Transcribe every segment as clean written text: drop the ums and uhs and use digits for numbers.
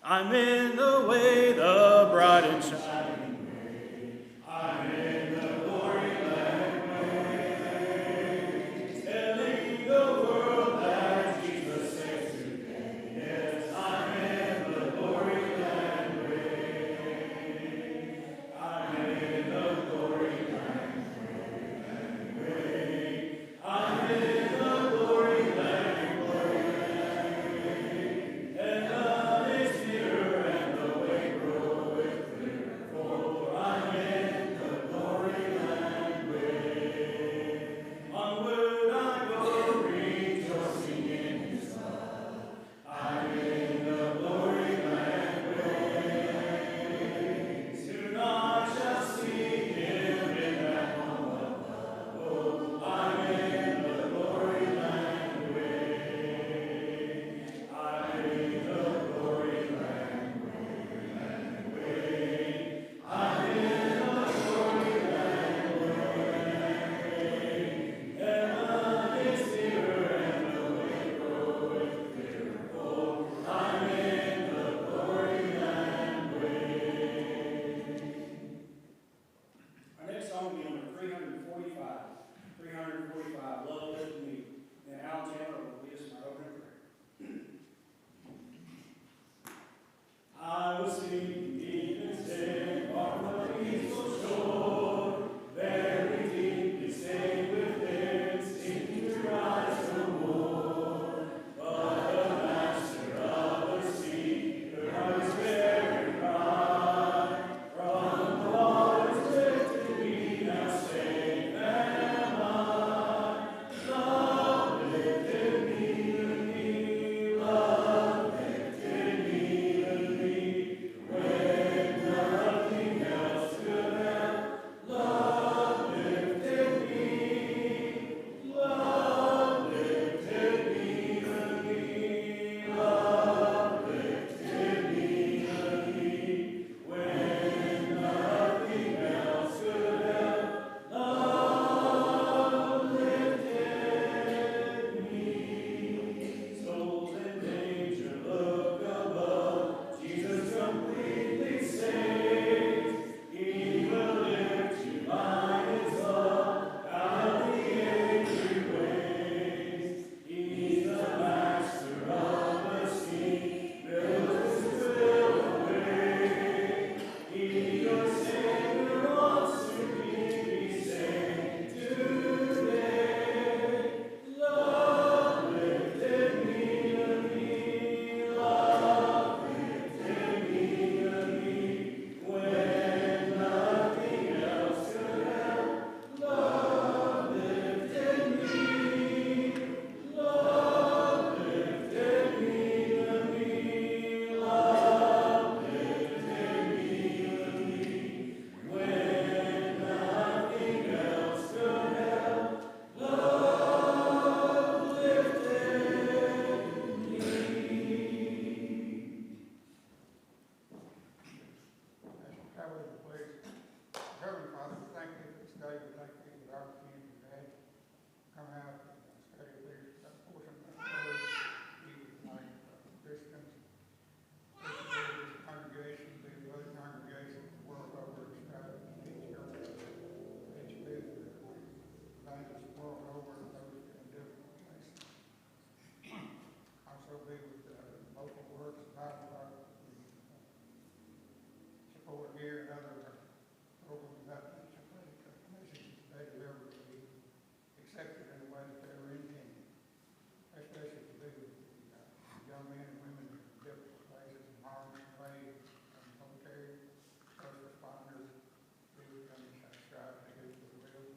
I'm in the way, the bright and shining way. I'm in the glory land way. Telling the world that Jesus saves today. Yes, I'm in the glory land way. I'm in the glory land way. I'm in the glory land way. And love is nearer and the way groweth clearer, for I'm in the glory land way. Onward I go, rejoicing in His love. I'm in the glory land way. Soon I shall see Him in that home of love. Oh, I'm in the glory land way. I'm in the glory land way. I'm in the glory land way. Heaven is nearer and the way groweth clearer. Oh, I'm in the glory land way. Our next song will be number 345. 345, Love Lifted Me. And Al Chandler will lead us in our opening prayer. I was singing deep and stay on the peaceful shore, very deeply stay within, seeking to rise no more. But the master of the sea heard his very cry, from the waters lifted me, now safe am I. Love lifted me to me, love lifted me to me, when nothing else could help. Love lifted me, love lifted me to me, love lifted me to me, when nothing else could help. Love lifted me. Souls in danger, look above. Jesus completely saves. He will lift you by His love out of the angry waves. He's the master of the sea, builds His will away. He, your Savior, wants to be saved today. Love lifted me to me, love lifted me to me, when nothing else could help. Love lifted me, love lifted me to me, love lifted me to me, when nothing else could help. Love lifted me. Hallelujah, please. Heavenly Father, we thank you for this day. We thank you for the opportunity today to come out and study this portion of the word. Be with my Christians, especially this congregation, be with other congregations the world over, strive to teach your word. That you be with the evangelists the world over, and those in different places. Also be with local works, Bible Art, support here and other programs out there, to pray that the messages they deliver will be accepted in the way that they were intended. Especially to be with the young men and women in different places, in harm's way, military, first responders, be with them and strive to do the will.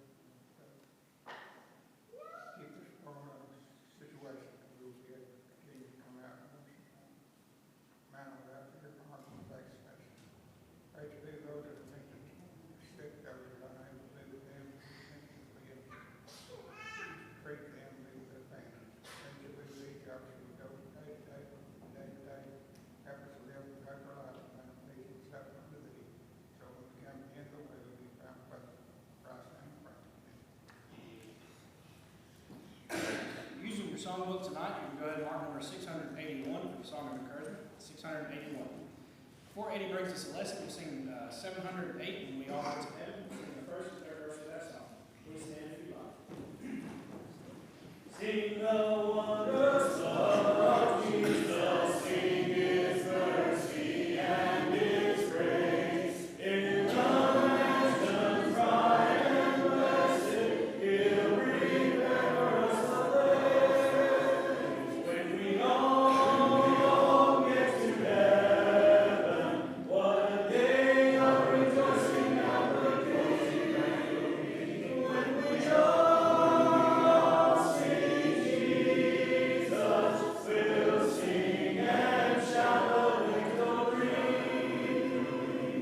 Keep this corona situation that we will be able to continue to come out and man without fear, harm, and vaccination. Pray to be those that are mentioned sick, those that are unable to be with them, treat them, be with their families. Pray to be with each other as we go from day to day, from day to day. Help us to live the type of life and please accept unto thee. So when we come in the way, we be found pleasant. Christ and pray. Using your songbook tonight, you can go ahead and mark number 681 for the Song of Encouragement. 681. 681. 480 brings us a lesson. We'll sing 708, and we all rise to heaven. We'll sing the first and third verse of that song. Please stand if you like. Sing the wondrous love of Jesus, sing his mercy and his grace. In the mansions bright and blessed, he'll prepare us a place. When we all get to heaven, what a day of rejoicing and rejoicing that will be. When we all sing Jesus, we'll sing and shout the victory.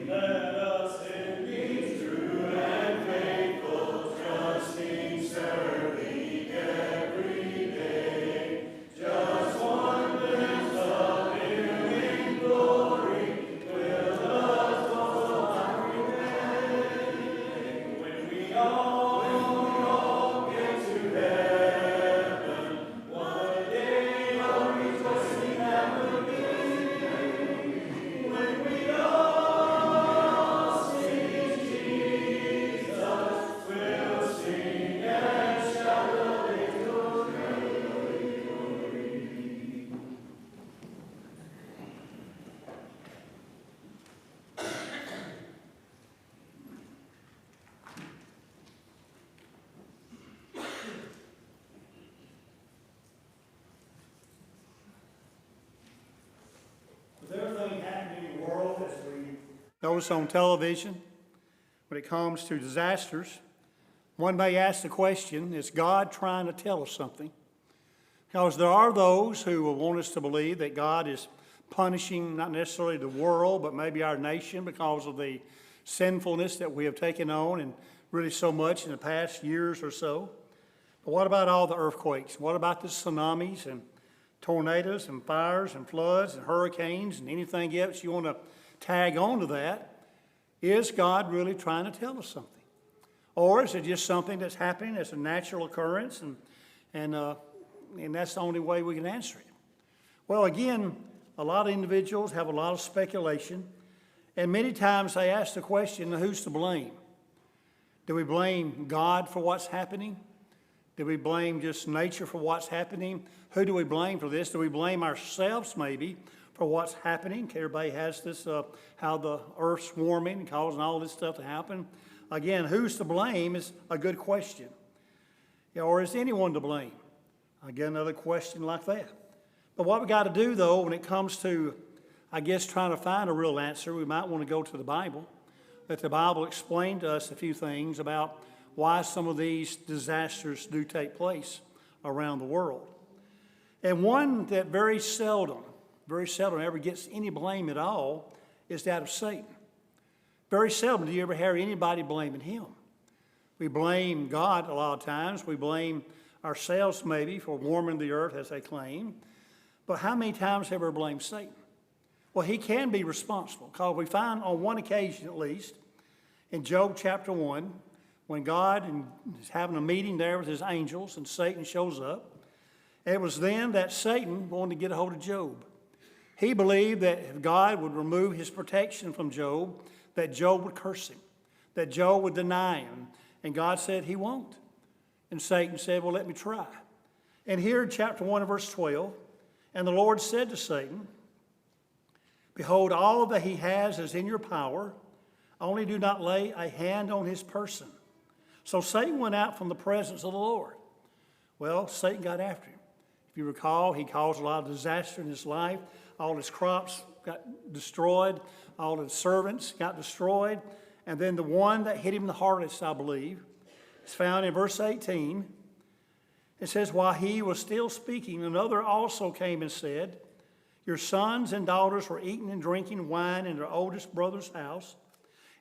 Let us then be true and faithful, trusting, serving every day. Just one glimpse of Him in glory will us all remain. When we all get to heaven, what a day of rejoicing that will be. When we all sing Jesus, we'll sing and shout the victory. With everything happening in the world as we notice on television, when it comes to disasters, one may ask the question, is God trying to tell us something? Because there are those who will want us to believe that God is punishing not necessarily the world, but maybe our nation because of the sinfulness that we have taken on and really so much in the past years or so. But what about all the earthquakes? What about the tsunamis and tornadoes and fires and floods and hurricanes and anything else you want to tag on to that? Is God really trying to tell us something? Or is it just something that's happening as a natural occurrence and that's the only way we can answer it? Well, again, a lot of individuals have a lot of speculation, and many times they ask the question, who's to blame? Do we blame God for what's happening? Do we blame just nature for what's happening? Who do we blame for this? Do we blame ourselves maybe for what's happening? Everybody has this, how the earth's warming and causing all this stuff to happen. Again, who's to blame is a good question. Yeah, or is anyone to blame? Again, another question like that. But what we got to do, though, when it comes to, I guess, trying to find a real answer, we might want to go to the Bible. Let the Bible explain to us a few things about why some of these disasters do take place around the world. And one that very seldom ever gets any blame at all is that of Satan. Very seldom do you ever hear anybody blaming him. We blame God a lot of times. We blame ourselves maybe for warming the earth, as they claim. But how many times have we ever blamed Satan? Well, he can be responsible, because we find on one occasion at least, in Job chapter 1, when God is having a meeting there with his angels and Satan shows up. It was then that Satan wanted to get a hold of Job. He believed that if God would remove his protection from Job, that Job would curse him, that Job would deny him. And God said he won't. And Satan said, well, let me try. And here in chapter 1 and verse 12, and the Lord said to Satan, behold, all that he has is in your power, only do not lay a hand on his person. So Satan went out from the presence of the Lord. Well, Satan got after him. If you recall, he caused a lot of disaster in his life. All his crops got destroyed. All his servants got destroyed. And then the one that hit him the hardest, I believe, is found in verse 18. It says, while he was still speaking, another also came and said, your sons and daughters were eating and drinking wine in their oldest brother's house.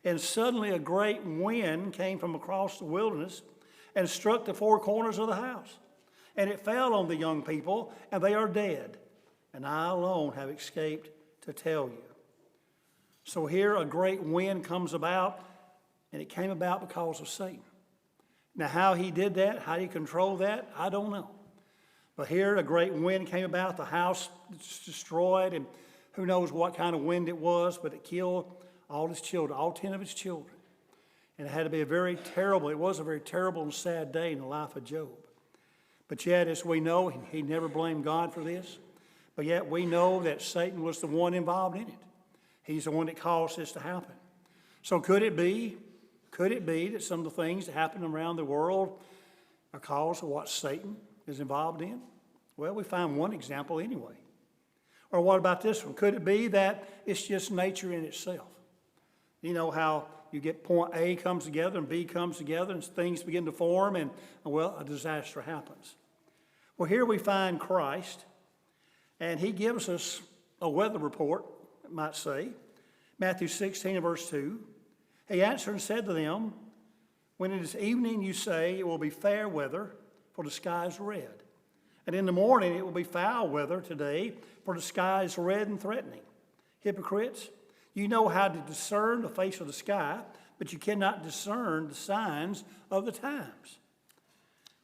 And suddenly a great wind came from across the wilderness and struck the four corners of the house. And it fell on the young people, and they are dead. And I alone have escaped to tell you. So here a great wind comes about, and it came about because of Satan. Now how he did that, how he controlled that, I don't know. But here a great wind came about, the house was destroyed, and Who knows what kind of wind it was, but it killed all his children, all 10 of his children. And it had to be it was a very terrible and sad day in the life of Job. But yet, as we know, he never blamed God for this. But yet we know that Satan was the one involved in it. He's the one that caused this to happen. So could it be that some of the things that happen around the world are caused of what Satan is involved in? Well, we find one example anyway. Or what about this one? Could it be that it's just nature in itself? You know how you get point A comes together and B comes together and things begin to form and well, a disaster happens. Well, here we find Christ, and he gives us a weather report, it might say. Matthew 16 and verse 2. He answered and said to them, when it is evening, you say it will be fair weather, for the sky is red. And in the morning it will be foul weather today, for the sky is red and threatening. Hypocrites, you know how to discern the face of the sky, but you cannot discern the signs of the times.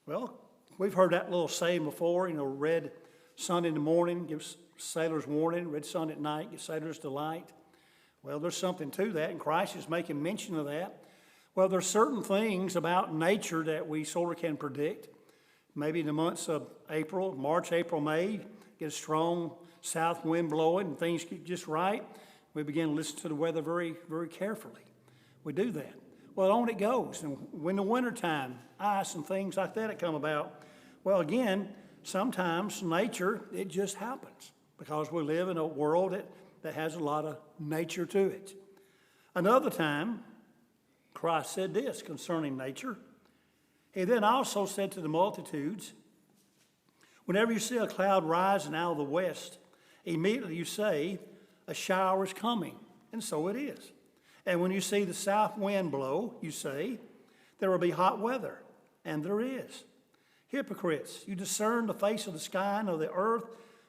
Well, we've heard that little saying before, red sun in the morning gives sailors warning, red sun at night gives sailors delight. Well, there's something to that, and Christ is making mention of that. Well, there's certain things about nature that we sort of can predict. Maybe in the months of March, April, May, get a strong south wind blowing and things get just right. We begin to listen to the weather very, very carefully. We do that. Well, on it goes. And when the wintertime, ice and things like that come about, well, again, sometimes nature, it just happens because we live in a world that has a lot of nature to it. Another time, Christ said this concerning nature. He then also said to the multitudes, whenever you see a cloud rising out of the west, immediately you say, a shower is coming, and so it is. And when you see the south wind blow, you say, there will be hot weather, and there is. Hypocrites, you discern the face of the sky and of the earth,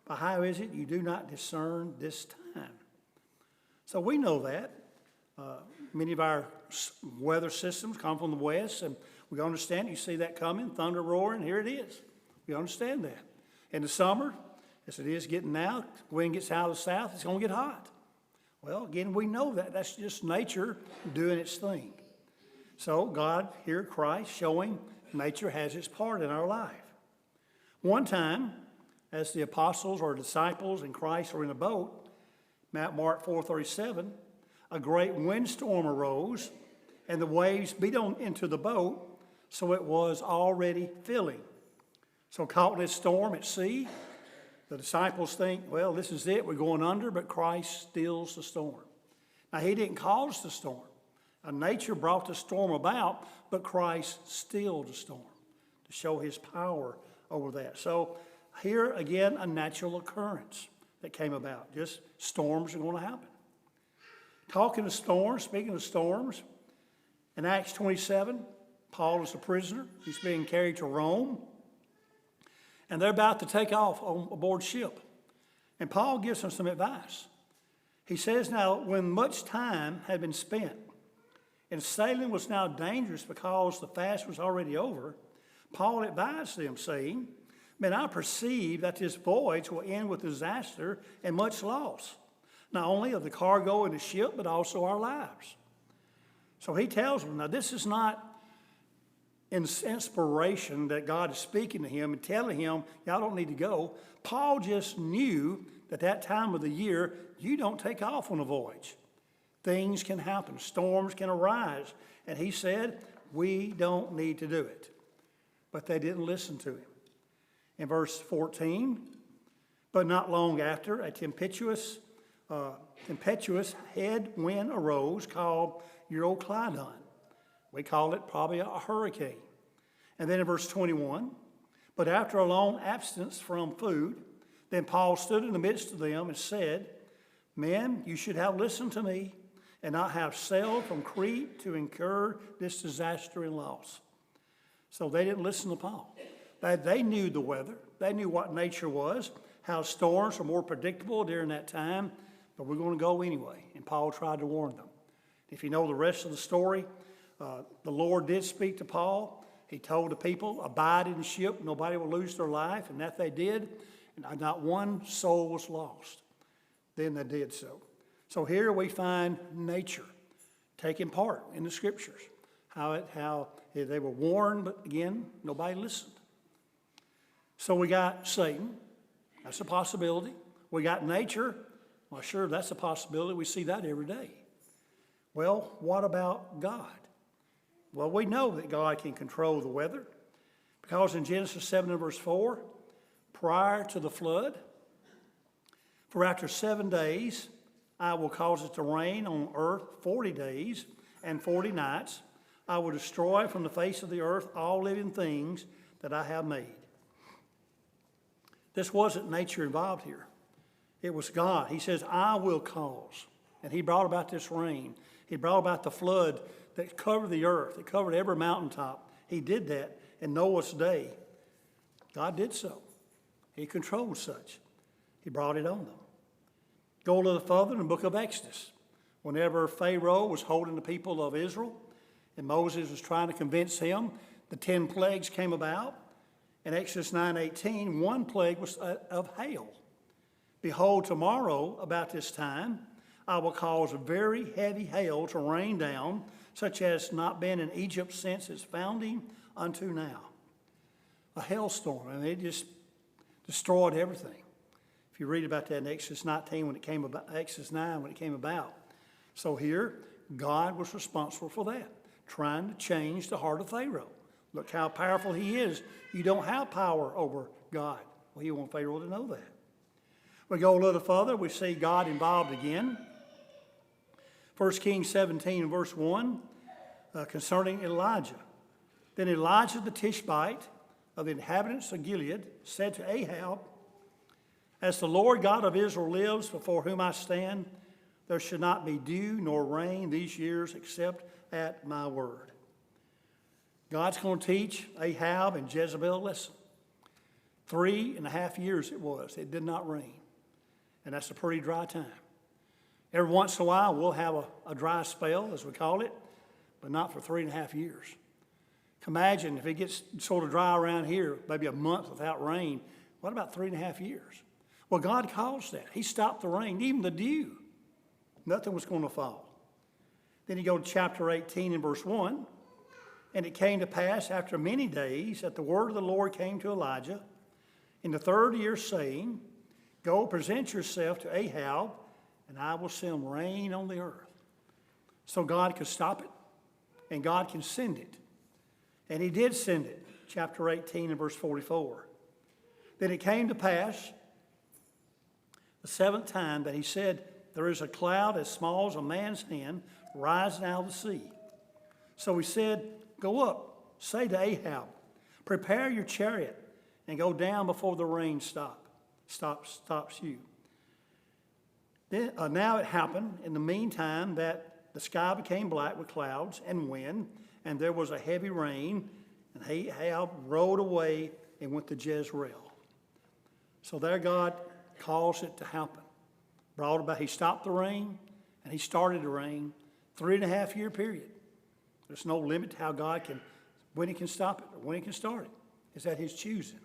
but how is it you do not discern this time? So we know that. Many of our weather systems come from the west, and we understand. You see that coming, thunder roaring, here it is. We understand that. In the summer, as it is getting now, wind gets out of the south, it's going to get hot. Well, again, we know that. That's just nature doing its thing. So God, here, Christ, showing nature has its part in our life. One as the apostles or disciples and Christ were in a boat, Mark 4:37, a great windstorm arose, and the waves beat on into the boat, so it was already filling. So caught in this storm at sea, the disciples think, well, this is it, we're going under, but Christ stills the storm. Now, he didn't cause the storm. Nature brought the storm about, but Christ stilled the storm to show his power over that. So here, again, a natural occurrence that came about. Just storms are going to happen. Speaking of storms, in Acts 27, Paul is a prisoner. He's being carried to Rome. And they're about to take off aboard ship. And Paul gives them some advice. He says, now, when much time had been spent, and sailing was now dangerous because the fast was already over, Paul advised them, saying, men, I perceive that this voyage will end with disaster and much loss, not only of the cargo and the ship, but also our lives. So he tells them, now this is not inspiration that God is speaking to him and telling him, y'all don't need to go. Paul just knew that that time of the year, you don't take off on a voyage. Things can happen. Storms can arise. And he said, we don't need to do it. But they didn't listen to him. In verse 14, but not long after, a tempestuous head wind arose called Euroclydon. We call it probably a hurricane. And then in verse 21, but after a long abstinence from food, then Paul stood in the midst of them and said, men, you should have listened to me and not have sailed from Crete to incur this disaster and loss. So they didn't listen to Paul. They knew the weather. They knew what nature was, how storms were more predictable during that time, but we're going to go anyway. And Paul tried to warn them. If you know the rest of the story, the Lord did speak to Paul. He told the people, abide in the ship, nobody will lose their life, and that they did, and not one soul was lost. then they did so. So here we find nature taking part in the scriptures. How they were warned, but again, nobody listened. So we got Satan. That's a possibility. We got nature. Well, sure, that's a possibility. We see that every day. Well, what about God? Well, we know that God can control the weather because in Genesis 7 and verse 4, prior to the flood, for after 7 days, I will cause it to rain on earth 40 days and 40 nights. I will destroy from the face of the earth all living things that I have made. This wasn't nature involved here. It was God. He says, I will cause. And he brought about this rain. He brought about the flood that covered the earth. It covered every mountaintop. He did that in Noah's day. God did so. He controlled such. He brought it on them. Go a little further in the book of Exodus. Whenever Pharaoh was holding the people of Israel and Moses was trying to convince him, the 10 plagues came about. In Exodus 9:18, one plague was of hail. Behold, tomorrow about this time, I will cause very heavy hail to rain down, such as not been in Egypt since its founding unto now. A hailstorm, and it just destroyed everything. If you read about that in Exodus 19 when it came about, Exodus 9 when it came about. So here, God was responsible for that, trying to change the heart of Pharaoh. Look how powerful he is. You don't have power over God. Well, he want Pharaoh to know that. We go a little further, we see God involved again. 1 Kings 17 verse 1, concerning Elijah. Then Elijah the Tishbite of the inhabitants of Gilead said to Ahab, as the Lord God of Israel lives, before whom I stand, there should not be dew nor rain these years except at my word. God's going to teach Ahab and Jezebel a lesson. 3.5 years it was. It did not rain. And that's a pretty dry time. Every once in a while, we'll have a dry spell, as we call it, but not for 3.5 years. Imagine if it gets sort of dry around here, maybe a month without rain. What about 3.5 years? Well, God caused that. He stopped the rain, even the dew. Nothing was going to fall. Then you go to chapter 18 and verse 1. And it came to pass after many days that the word of the Lord came to Elijah in the 3rd year, saying, go present yourself to Ahab, and I will send rain on the earth. So God could stop it, and God can send it. And he did send it, chapter 18 and verse 44. Then it came to pass the 7th time that he said, there is a cloud as small as a man's hand rising out of the sea. So he said, go up, say to Ahab, prepare your chariot and go down before the rain stops you. Then, now it happened in the meantime that the sky became black with clouds and wind, and there was a heavy rain, and Ahab rode away and went to Jezreel. So there God caused it to happen. Brought about, he stopped the rain, and he started the rain. 3.5 year period. There's no limit to how God can, when he can stop it or when he can start it. It's at his choosing.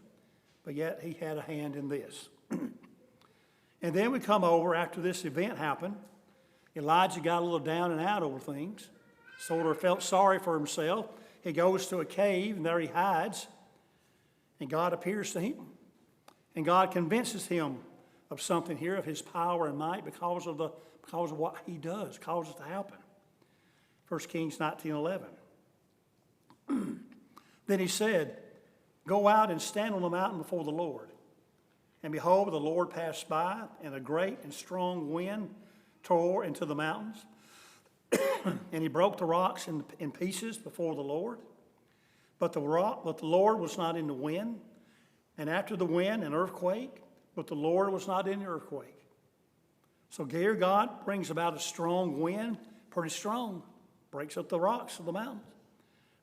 But yet he had a hand in this. And then we come over after this event happened. Elijah got a little down and out over things. Sort of felt sorry for himself. He goes to a cave and there he hides. And God appears to him. And God convinces him of something here, of his power and might because of what he does, causes it to happen. 1 Kings 19:11. Then he said, go out and stand on the mountain before the Lord. And behold, the Lord passed by, and a great and strong wind tore into the mountains. And he broke the rocks in pieces before the Lord. But the Lord was not in the wind. And after the wind, an earthquake. But the Lord was not in the earthquake. So here God brings about a strong wind, pretty strong. Breaks up the rocks of the mountains.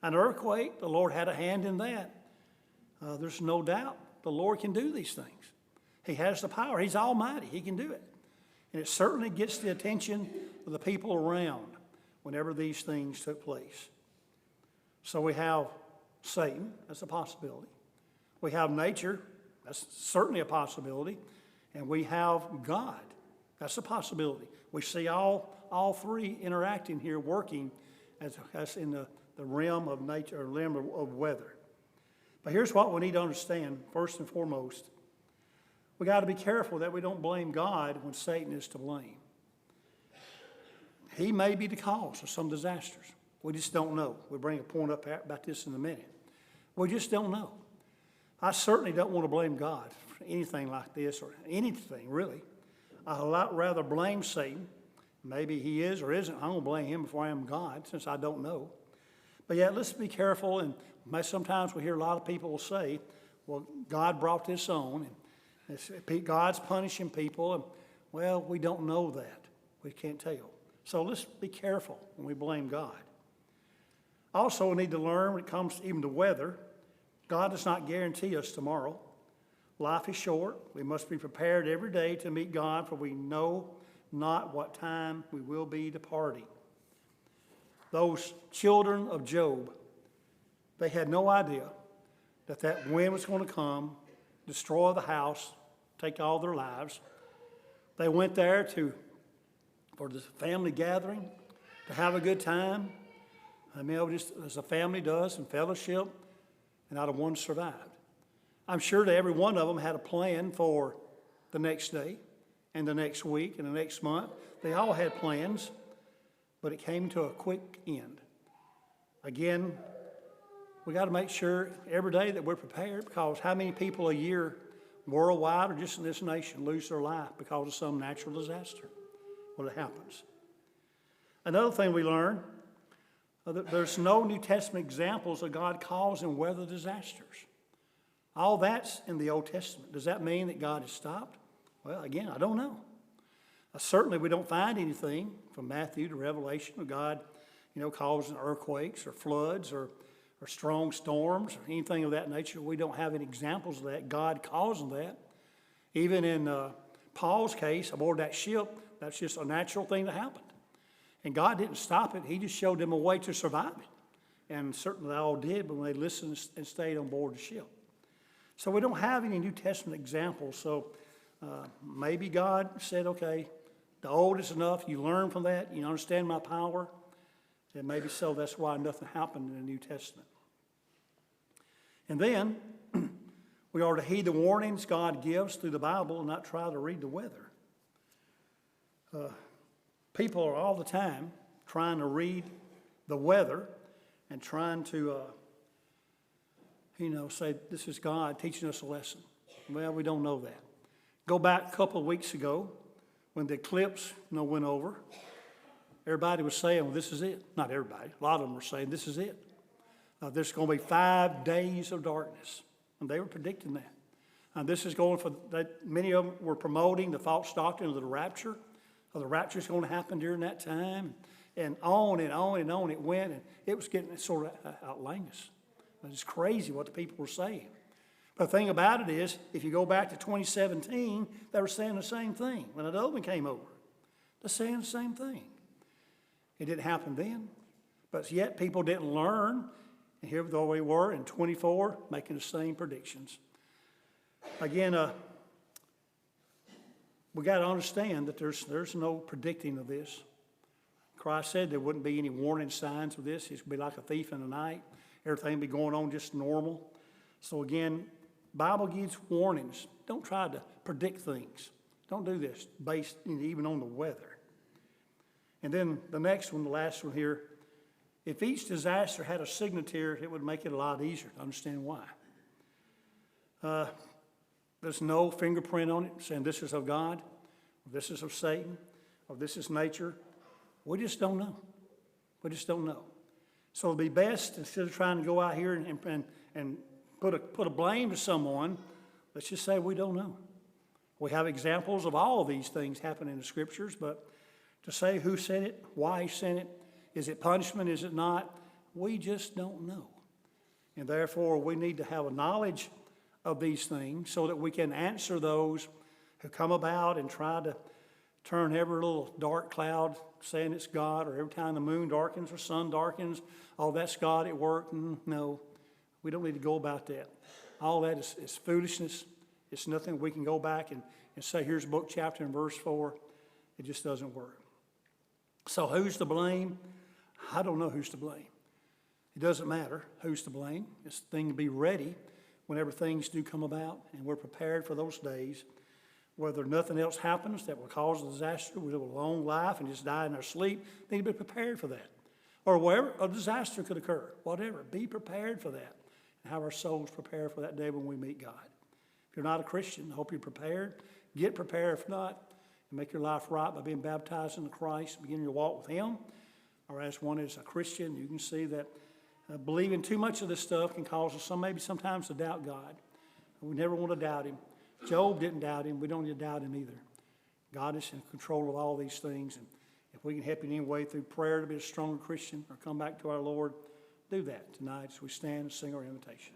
An earthquake, the Lord had a hand in that. There's no doubt the Lord can do these things. He has the power. He's almighty. He can do it. And it certainly gets the attention of the people around whenever these things took place. So we have Satan. That's a possibility. We have nature. That's certainly a possibility. And we have God. That's a possibility. We see all three interacting here, working as in the realm of nature, or realm of weather. But here's what we need to understand, first and foremost. We got to be careful that we don't blame God when Satan is to blame. He may be the cause of some disasters. We just don't know. We'll bring a point up about this in a minute. We just don't know. I certainly don't want to blame God for anything like this, or anything really. I'd a lot rather blame Satan. Maybe he is or isn't. I'm going to blame him before I am God, since I don't know. But yet, let's be careful. And sometimes we hear a lot of people will say, well, God brought this on, and God's punishing people. And, well, we don't know that. We can't tell. So let's be careful when we blame God. Also, we need to learn when it comes even to weather, God does not guarantee us tomorrow. Life is short. We must be prepared every day to meet God, for we know not what time we will be departing. Those children of Job, they had no idea that wind was going to come, destroy the house, take all their lives. They went there for the family gathering, to have a good time. I mean, just as a family does, in fellowship, and not a one survived. I'm sure that every one of them had a plan for the next day, and the next week, and the next month. They all had plans, but it came to a quick end. Again, we got to make sure every day that we're prepared, because how many people a year worldwide or just in this nation lose their life because of some natural disaster? Well, it happens. Another thing we learn, there's no New Testament examples of God causing weather disasters. All that's in the Old Testament. Does that mean that God has stopped? Well, again, I don't know. Certainly we don't find anything from Matthew to Revelation of God, causing earthquakes or floods or strong storms or anything of that nature. We don't have any examples of that, God causing that. Even in Paul's case, aboard that ship, that's just a natural thing that happened. And God didn't stop it. He just showed them a way to survive it. And certainly they all did, but when they listened and stayed on board the ship. So we don't have any New Testament examples. So maybe God said, okay, the old is enough. You learn from that. You understand my power. And maybe so that's why nothing happened in the New Testament. And then we are to heed the warnings God gives through the Bible and not try to read the weather. People are all the time trying to read the weather and trying to, say this is God teaching us a lesson. Well, we don't know that. Go back a couple of weeks ago when the eclipse went over. Everybody was saying, well, this is it. Not everybody. A lot of them were saying, this is it. There's going to be 5 days of darkness. And they were predicting that. And this is going for, many of them were promoting the false doctrine of the rapture. The rapture is going to happen during that time. And on and on and on it went. And it was getting sort of outlandish. It's crazy what the people were saying. But the thing about it is, if you go back to 2017, they were saying the same thing. When another one came over, they're saying the same thing. It didn't happen then. But yet people didn't learn. And here we were in 24 making the same predictions. Again, we got to understand that there's no predicting of this. Christ said there wouldn't be any warning signs of this. It would be like a thief in the night. Everything would be going on just normal. So again, Bible gives warnings. Don't try to predict things. Don't do this based even on the weather. And then the next one, the last one here, if each disaster had a signature, it would make it a lot easier to understand why. There's no fingerprint on it saying this is of God, or this is of Satan, or this is nature. We just don't know. We just don't know. So it'd be best, instead of trying to go out here and put a blame to someone, let's just say we don't know. We have examples of all of these things happening in the Scriptures, but to say who sent it, why he sent it, is it punishment, is it not, we just don't know. And therefore, we need to have a knowledge of these things so that we can answer those who come about and try to turn every little dark cloud saying it's God, or every time the moon darkens or sun darkens, oh, that's God at work. No, we don't need to go about that. All that is foolishness. It's nothing we can go back and say, here's book, chapter, and verse 4. It just doesn't work. So who's to blame? I don't know who's to blame. It doesn't matter who's to blame. It's the thing to be ready whenever things do come about, and we're prepared for those days. Whether nothing else happens that will cause a disaster, we live a long life and just die in our sleep, we need to be prepared for that. Or wherever a disaster could occur, whatever, be prepared for that. And have our souls prepared for that day when we meet God. If you're not a Christian, I hope you're prepared. Get prepared if not, and make your life right by being baptized into Christ, begin your walk with Him. Or as one is a Christian, you can see that believing too much of this stuff can cause us maybe sometimes to doubt God. We never want to doubt Him. Job didn't doubt Him. We don't need to doubt Him either. God is in control of all these things. And if we can help you in any way through prayer to be a stronger Christian or come back to our Lord, do that tonight as we stand and sing our invitation.